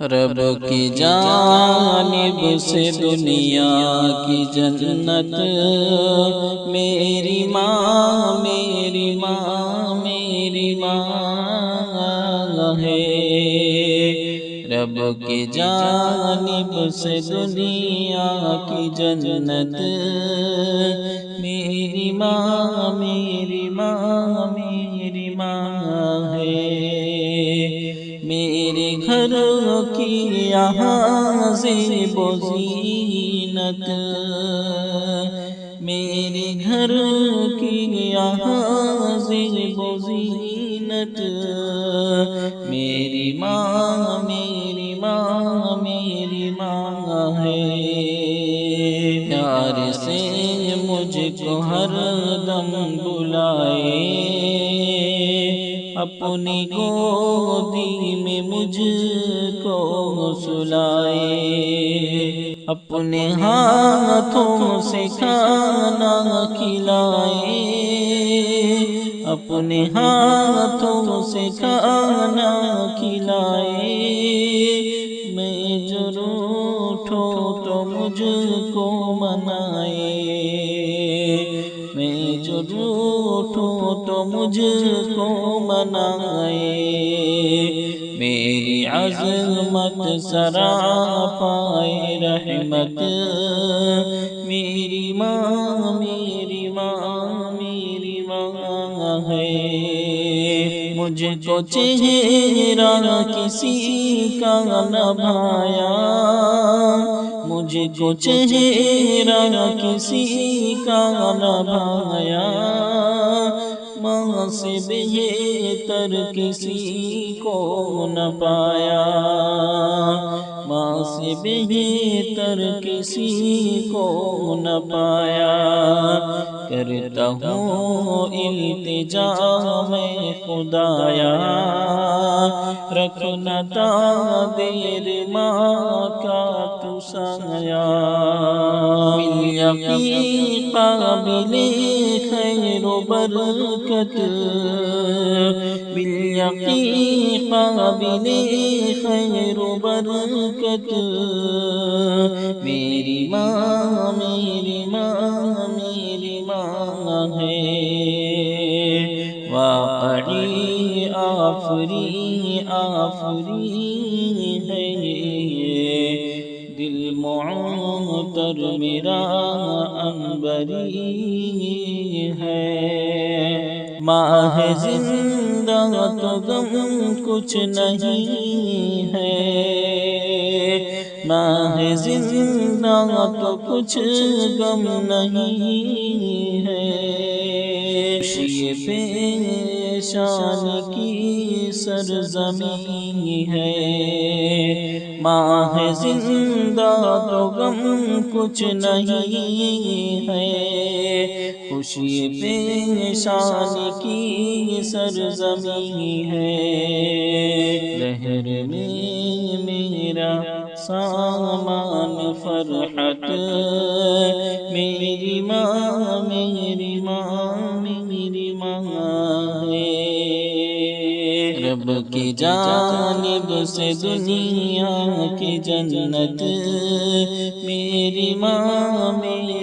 رب کی جانب سے دنیا کی جنت میری ماں میری ماں میری ماں ہے۔ رب کی جانب سے دنیا کی جنت میری ماں میری ماں میری ماں ہے۔ میرے گھر کی یہاں زیب و زینت، میرے گھر کی یہاں زیب و زینت، میری ماں میری ماں میری ماں ہے۔ پیار سے مجھ کو ہر دم بلائے، اپنی گودی میں مجھ کو سلائے، اپنے ہاتھوں سے کھانا کھلائے، اپنے ہاتھوں سے کھانا کھلائے۔ میں جو روٹھوں تو مجھ کو منائے، میں جو روٹھوں تو مجھ کو منائے۔ میری عظمت سراپائے رحمت، میری ماں میری ماں میری ماں ہے۔ مجھ کو چہرہ کسی کا نہ بھایا، مجھ کو چہرہ کسی کا نہ بھایا، ماں سے بہتر کسی کو نہ پایا، ماں سے بہتر کسی کو نہ پایا۔ کرتا ہوں التجا میں خدایا، رکھنا دیر ماں کا تو سایہ۔ بالیقین قابل خیر و برکت، بالیقین قابل خیر و برکت، میری ماں میری ماں میری ماں ہے۔ واقعی آفری آفری ہے، دل معطر میرا عنبری ہے۔ ماہ زندہ تو غم کچھ نہیں ہے، ماہ زندہ تو کچھ غم نہیں ہے۔ خوشی پیشان کی سرزمین ہے، ماہ زندہ تو غم کچھ نہیں ہے۔ خوشی پیشان کی سرزمین ہے، لہر میں میرا سامان فرحت، میری ماں میری ماں میری ماں ہے۔ رب کی جانب سے دنیا کی جنت میری ماں میری